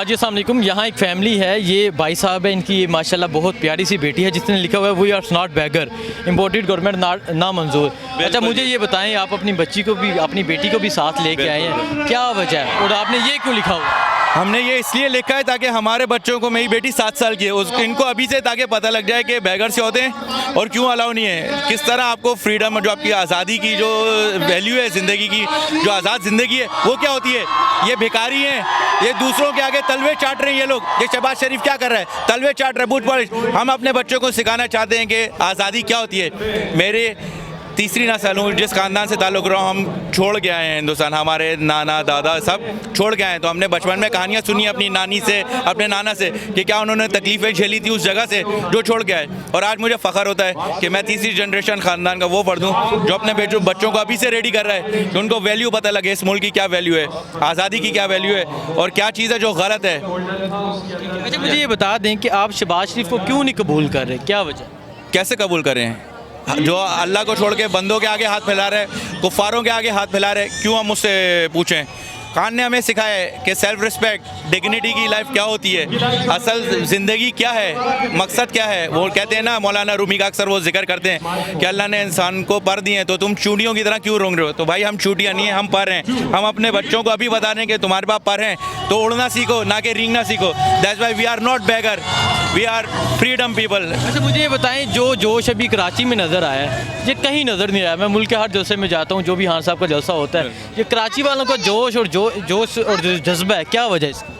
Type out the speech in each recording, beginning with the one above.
जी अस्सलाम वालेकुम। यहाँ एक फैमिली है, ये भाई साहब है, इनकी माशाल्लाह बहुत प्यारी सी बेटी है जिसने लिखा हुआ है we are not beggar, imported government ना मंजूर। अच्छा मुझे ये बताएं, आप अपनी बच्ची को भी अपनी बेटी को भी साथ लेके आए हैं, क्या वजह है और आपने ये क्यों लिखा हुआ? हमने ये इसलिए लिखा है ताकि हमारे बच्चों को, मेरी बेटी 7 साल की है, इनको अभी से ताकि पता लग जाए कि बैगर से होते हैं और क्यों अलाउ नहीं है, किस तरह आपको फ्रीडम, जो आपकी आज़ादी की जो वैल्यू है ज़िंदगी की, जो आज़ाद ज़िंदगी है वो क्या होती है। ये भिखारी हैं, ये दूसरों के आगे तलवे चाट रहे हैं। ये लोग, ये शहबाज शरीफ क्या कर रहा है, तलवे चाट रहे हैं, बूट पॉलिश। हम अपने बच्चों को सिखाना चाहते हैं कि आज़ादी क्या होती है। मेरे तीसरी नस्ल हूँ, जिस खानदान से ताल्लुक़ रहा हूँ, हम छोड़ के आए हैं हिंदुस्तान, हमारे नाना दादा सब छोड़ के आए हैं। तो हमने बचपन में कहानियाँ सुनी अपनी नानी से, अपने नाना से, कि क्या उन्होंने तकलीफ़ें झेली थी उस जगह से जो छोड़ के आए। और आज मुझे फ़ख्र होता है कि मैं तीसरी जनरेशन ख़ानदान का वो फर्द हूँ जो अपने बच्चों को अभी से रेडी कर रहा है कि उनको वैल्यू पता लगे, इस मुल्क की क्या वैल्यू है, आज़ादी की क्या वैल्यू है और क्या चीज़ है जो गलत है। अच्छा मुझे ये बता दें कि आप शहबाज शरीफ को क्यों नहीं कबूल कर रहे, क्या वजह? कैसे कबूल करें? जो अल्लाह को छोड़ के बंदों के आगे हाथ फैला रहे, कुफ़ारों के आगे हाथ फैला रहे, क्यों हम उससे पूछें? खान ने हमें सिखाया है कि सेल्फ रिस्पेक्ट, डिग्निटी की लाइफ क्या होती है, असल ज़िंदगी क्या है, मकसद क्या है। वो कहते हैं ना, मौलाना रूमी का अक्सर वो जिक्र करते हैं कि अल्लाह ने इंसान को पर दिए हैं तो तुम चूड़ियों की तरह क्यों रोंग रहे हो। तो भाई हम चूड़ियाँ नहीं हैं, हम पर हैं। हम अपने बच्चों को अभी बता रहे हैं कि तुम्हारे पास पर हैं तो उड़ना सीखो, ना कि रेंगना सीखो। That's why we are not beggar, we are freedom people. अच्छा मुझे ये बताएं, जो जोश अभी कराची में नज़र आया है ये कहीं नज़र नहीं आया। मैं मुल्क के हर जलसे में जाता हूँ, जो भी खान साहब का जलसा होता है, ये कराची वालों का जोश और जज्बा है, क्या वजह इसकी?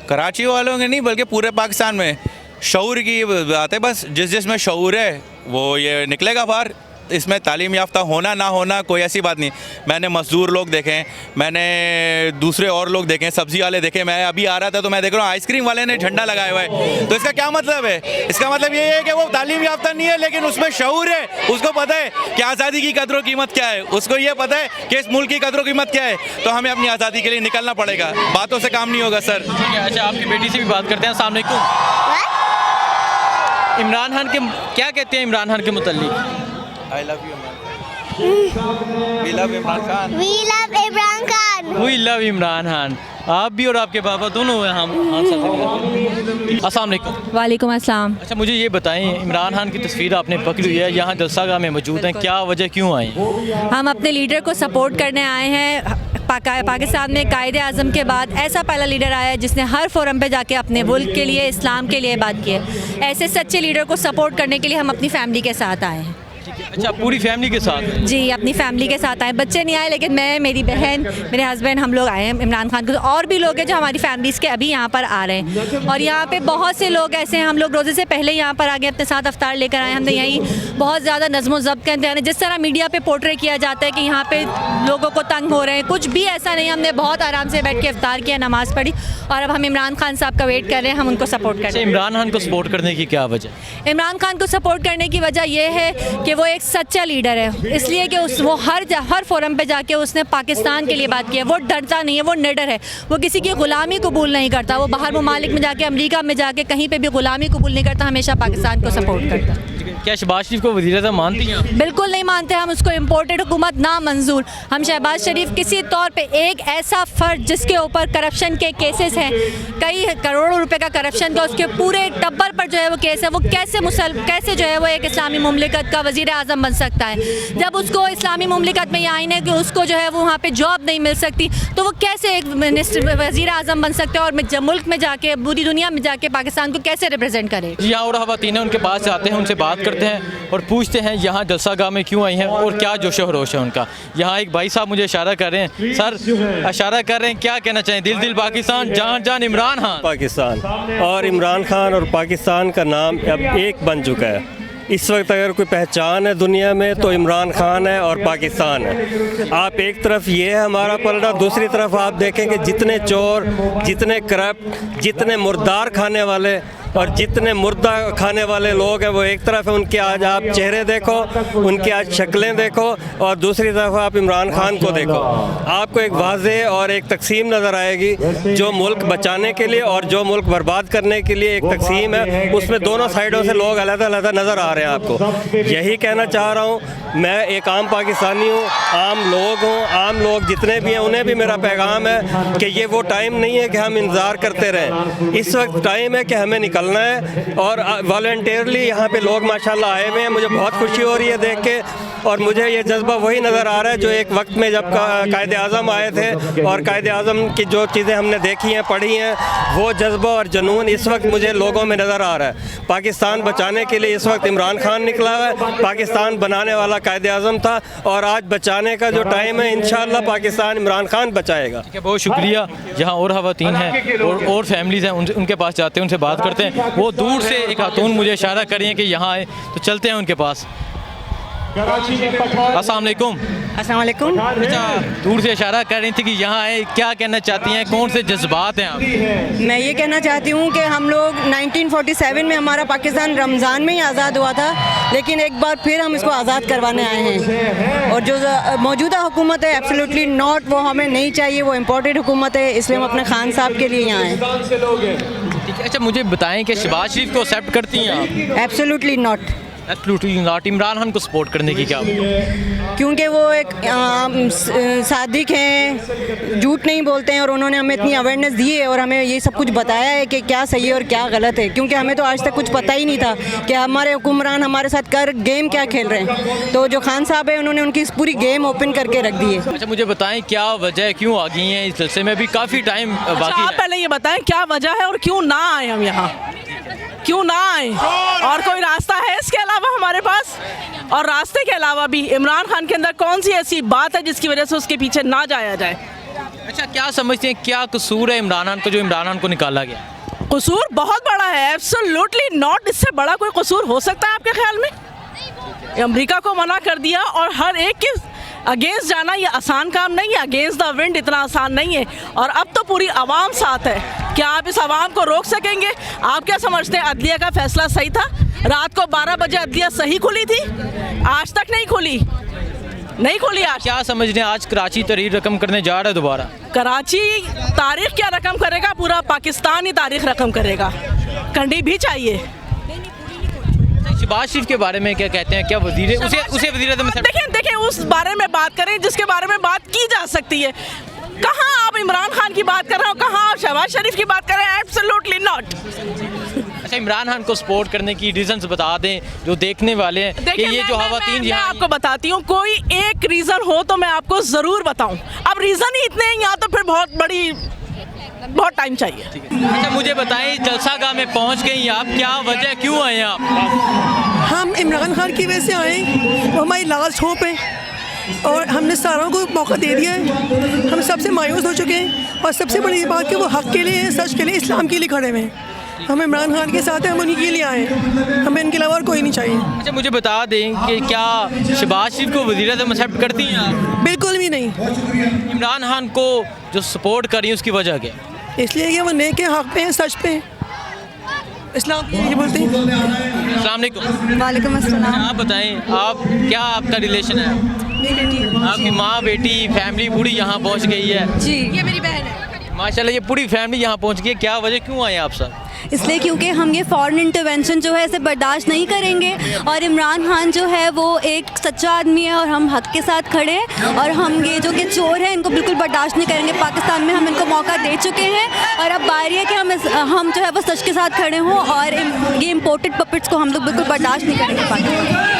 कराची वालों के नहीं बल्कि पूरे पाकिस्तान में शऊर की बात है। बस जिस में शऊर है वो ये निकलेगा बाहर। इसमें तालीम याफ्ता होना ना होना कोई ऐसी बात नहीं। मैंने मज़दूर लोग देखे हैं, मैंने दूसरे और लोग देखे हैं, सब्ज़ी वाले देखे। मैं अभी आ रहा था तो मैं देख रहा हूँ आइसक्रीम वाले ने झंडा लगाया हुआ है। तो इसका क्या मतलब है? इसका मतलब ये है कि वो तालीम याफ्ता नहीं है लेकिन उसमें शऊर है, उसको पता है कि आज़ादी की कदर कीमत क्या है, उसको ये पता है कि इस मुल्क की कदर कीमत क्या है। तो हमें अपनी आज़ादी के लिए निकलना पड़ेगा, बातों से काम नहीं होगा सर। अच्छा आपकी बेटी से भी बात करते हैं। अस्सलाम वालेकुम। इमरान खान के क्या कहते हैं इमरान खान के मुतल्लिक? I love you, Imran. We love Imran Khan. We love Imran Khan. We love Imran Khan. आप भी और आपके पापा दोनों हैं। हम अस्सलाम वालेकुम। वालेकुम अस्सलाम। अच्छा मुझे ये बताएं, इमरान खान की तस्वीर आपने पकड़ी हुई है, यहाँ जलसागाह में मौजूद हैं, क्या वजह, क्यों आई? हम अपने लीडर को सपोर्ट करने आए हैं। पाकिस्तान में कायदे आज़म के बाद ऐसा पहला लीडर आया है जिसने हर फोरम पे जाके अपने मुल्क के लिए, इस्लाम के लिए बात की है। ऐसे सच्चे लीडर को सपोर्ट करने के लिए हम अपनी फैमिली के साथ आए हैं। अच्छा पूरी फैमिली के साथ? जी अपनी फैमिली के साथ आए। बच्चे नहीं आए लेकिन मैं, मेरी बहन, मेरे हस्बैंड, हम लोग आए हैं इमरान खान को। और भी लोग हैं जो हमारी फैमिलीज़ के अभी यहाँ पर आ रहे हैं। और यहाँ पे बहुत से लोग ऐसे हैं, हम लोग रोज़े से पहले यहाँ पर आ गए, अपने साथ अफ्तार लेकर आए। हमने यहीं बहुत ज़्यादा नज़्म ज़ब्त का इंतज़ाम, जिस तरह मीडिया पर पोर्ट्रे किया जाता है कि यहाँ पर लोगों को तंग हो रहे हैं, कुछ भी ऐसा नहीं। हमने बहुत आराम से बैठ के अफ्तार किया, नमाज़ पढ़ी और अब हम इमरान खान साहब का वेट कर रहे हैं, हम उनको सपोर्ट कर रहे हैं। इमरान खान को सपोर्ट करने की क्या वजह? इमरान खान को सपोर्ट करने की वजह यह है कि वो एक सच्चा लीडर है, इसलिए कि वो हर फोरम पे जाके उसने पाकिस्तान के लिए बात की है। वो डरता नहीं है, वो निडर है, वो किसी की ग़ुलामी कबूल नहीं करता। वो बाहर ममालिक में जाके, अमेरिका में जाके कहीं पे भी ग़ुलामी कबूल नहीं करता, हमेशा पाकिस्तान को सपोर्ट करता है। क्या शहबाज शरीफ को वज़ीर-ए-आज़म मानती हैं? बिल्कुल नहीं मानते हम उसको। इम्पोर्टेड हुकूमत ना मंजूर। हम शहबाज शरीफ किसी तौर पे एक ऐसा फ़र्द जिसके ऊपर करप्शन के केसेस हैं, कई करोड़ों रुपए का करप्शन का, उसके पूरे टब्बर पर जो है वो केस है, वो कैसे जो है वो एक इस्लामी मुमलिकत का वज़ीर आज़म बन सकता है? जब उसको इस्लामी मुमलिकत में ये आइन है कि उसको जो है वो वहाँ पर जॉब नहीं मिल सकती, तो वो कैसे एक वज़ीर आज़म बन सकते हैं और मुल्क में जाके, पूरी दुनिया में जाके पाकिस्तान को कैसे रिप्रेजेंट करे? जी हाँ, और ख़वातीन हैं, उनके पास जाते हैं, उनसे बात करते हैं और पूछते हैं यहाँ जलसागाह में क्यों आई हैं और क्या जोश खरोश है उनका। यहाँ एक भाई साहब मुझे इशारा कर रहे हैं, सर इशारा कर रहे हैं, क्या कहना चाहें? दिल दिल पाकिस्तान, जान जान इमरान खान। पाकिस्तान और इमरान खान और पाकिस्तान का नाम अब एक बन चुका है। इस वक्त अगर कोई पहचान है दुनिया में तो इमरान खान है और पाकिस्तान है। आप एक तरफ ये है हमारा पलड़ा, दूसरी तरफ आप देखें कि जितने चोर, जितने करप्ट, जितने मुर्दार खाने वाले और जितने मुर्दा खाने वाले लोग हैं वो एक तरफ है, उनके आज आप चेहरे देखो, उनकी आज शक्लें देखो, और दूसरी तरफ आप इमरान खान को देखो। आपको एक वाज़े और एक तकसीम नज़र आएगी, जो मुल्क बचाने के लिए और जो मुल्क बर्बाद करने के लिए एक तकसीम है, उसमें दोनों साइडों से लोग अलग-अलग नज़र आ रहे हैं आपको। यही कहना चाह रहा हूँ, मैं एक आम पाकिस्तानी हूँ, आम लोग हूँ, आम लोग जितने भी हैं उन्हें भी मेरा पैगाम है कि ये वो टाइम नहीं है कि हम इंतज़ार करते रहें। इस वक्त टाइम है कि हमें निकलना है, और वॉलंटियरली यहाँ पे लोग माशाल्लाह आए हुए हैं। मुझे बहुत खुशी हो रही है देख के, और मुझे ये जज्बा वही नज़र आ रहा है जो एक वक्त में जब कायदे आज़म आए थे और कायदे आज़म की जो चीज़ें हमने देखी हैं, पढ़ी हैं, वो जज्बा और जुनून इस वक्त मुझे लोगों में नज़र आ रहा है। पाकिस्तान बचाने के लिए इस वक्त इमरान खान निकला है, पाकिस्तान बनाने वाला कायदे आज़म था, और आज बचाने का जो टाइम है, इंशाअल्लाह पाकिस्तान इमरान खान बचाएगा। ठीक है, बहुत शुक्रिया। यहाँ और खवातीन हैं और फैमिलीज़ हैं, उनके पास जाते हैं, उनसे बात करते हैं। वो दूर से एक खातून मुझे इशारा कर रही हैं कि यहाँ आए, तो चलते हैं उनके पास। अस्सलाम वालेकुम। अस्सलाम वालेकुम। अच्छा, दूर से इशारा कर रही थी कि यहाँ आए, क्या कहना चाहती हैं, कौन से जज्बात हैं आप? मैं ये कहना चाहती हूँ कि हम लोग 1947 में हमारा पाकिस्तान रमज़ान में ही आज़ाद हुआ था, लेकिन एक बार फिर हम इसको आज़ाद करवाने आए हैं। और जो मौजूदा हुकूमत है, एब्सोल्युटली नॉट, वो हमें नहीं चाहिए, वो इम्पोर्टेड हुकूमत है, इसलिए हम अपने खान साहब के लिए यहाँ आए। ठीक है, अच्छा मुझे बताएं कि शहबाज शरीफ को एक्सेप्ट करती हैं आप? Absolutely not. Absolutely not. Imran Khan को सपोर्ट करने की क्या वजह? क्योंकि वो एक सादिक हैं, झूठ नहीं बोलते हैं, और उन्होंने हमें इतनी अवेयरनेस दी है और हमें ये सब कुछ बताया है कि क्या सही है और क्या गलत है, क्योंकि हमें तो आज तक कुछ पता ही नहीं था कि हमारे हुक्मरान हमारे साथ गेम क्या खेल रहे हैं। तो जो खान साहब है, उन्होंने उनकी पूरी गेम ओपन करके रख दी है। अच्छा मुझे बताएं क्या वजह है, क्यों आ गई हैं इस सिलसिले में? अभी काफ़ी टाइम बाकी आप है। पहले ये बताएं क्या वजह है और क्यों ना आए हम यहाँ, क्यों ना आए, और कोई रास्ता है इसके अलावा हमारे पास? और रास्ते के अलावा भी इमरान खान के अंदर कौन सी ऐसी बात है जिसकी वजह से उसके पीछे ना जाया जाए? अच्छा, क्या समझते हैं, क्या कसूर है इमरान खान को जो इमरान खान को निकाला गया? कसूर बहुत बड़ा है, एब्सोल्युटली नॉट। इससे बड़ा कोई कसूर हो सकता है आपके ख्याल में? अमेरिका को मना कर दिया, और हर एक के अगेंस्ट जाना ये आसान काम नहीं है, अगेंस्ट द विंड इतना आसान नहीं है। और अब तो पूरी आवाम साथ है, क्या आप इस आवाम को रोक सकेंगे? आप क्या समझते हैं अदलिया का फैसला सही था? रात को 12 बजे अदलिया सही खुली थी, आज तक नहीं खुली, नहीं खुली आज। क्या समझ रहे हैं आज कराची तहरीर रकम करने जा रहा है दोबारा? कराची तारीख क्या रकम करेगा, पूरा पाकिस्तान ही तारीख रकम करेगा, करनी भी चाहिए। शहबाज शरीफ के बारे में क्या कहते हैं, क्या वजीर उसे वजीर-ए-आज़म में देखिए उस बारे में बात करें जिसके बारे में बात की जा सकती है। कहाँ आप इमरान खान की बात कर रहे हो, कहाँ आप शहबाज शरीफ की बात कर रहे हैं? Absolutely not. अच्छा, इमरान खान को सपोर्ट करने की रीजंस बता दें जो देखने वाले हैं कि ये जो खवातीन मैं आपको बताती हूँ, कोई एक रीज़न हो तो मैं आपको ज़रूर बताऊँ। अब रीज़न ही इतने हैं यहाँ, तो फिर बहुत टाइम चाहिए। अच्छा मुझे बताएं, जलसागाह में पहुंच गई आप, क्या वजह, क्यों आए आप? हम इमरान खान की वजह से आए, वो हमारी लास्ट होप है, और हमने सारों को मौका दे दिया है। हम सबसे मायूस हो चुके हैं, और सबसे बड़ी बात कि वो हक़ के लिए है, सच के लिए, इस्लाम के लिए खड़े हुए हैं। हम इमरान खान के साथ हैं, हम उन्हीं के लिए आए हैं, हमें इनके अलावा और कोई नहीं चाहिए। अच्छा मुझे बता दें कि क्या शहबाज शरीफ को वज़ीर-ए-आज़म एक्सेप्ट करती हैं आप? बिल्कुल भी नहीं। इमरान खान को जो सपोर्ट कर रही है उसकी वजह क्या? इसलिए कि वो नेक हक़ पे हैं, सच पे हैं, इस्लाम ये बोलते हैं। अस्सलाम वालेकुम। वालेकुम अस्सलाम। आप बताएं, आप क्या आपका रिलेशन है? आपकी माँ, बेटी, फैमिली पूरी यहाँ पहुँच गई है? जी, ये मेरी बहन है। माशाल्लाह, ये पूरी फैमिली यहाँ पहुँच गई है, क्या वजह, क्यों आए आप सब? इसलिए क्योंकि हम ये फॉरेन इंटरवेंशन जो है इसे बर्दाश्त नहीं करेंगे, और इमरान खान जो है वो एक सच्चा आदमी है, और हम हक़ के साथ खड़े हैं, और हम ये जो कि चोर हैं इनको बिल्कुल बर्दाश्त नहीं करेंगे। पाकिस्तान में हम इनको मौका दे चुके हैं, और अब बारी है कि हम जो है वो सच के साथ खड़े हों, और ये इम्पोर्टेड पपेट्स को हम लोग बिल्कुल बर्दाश्त नहीं करेंगे पाकिस्तान।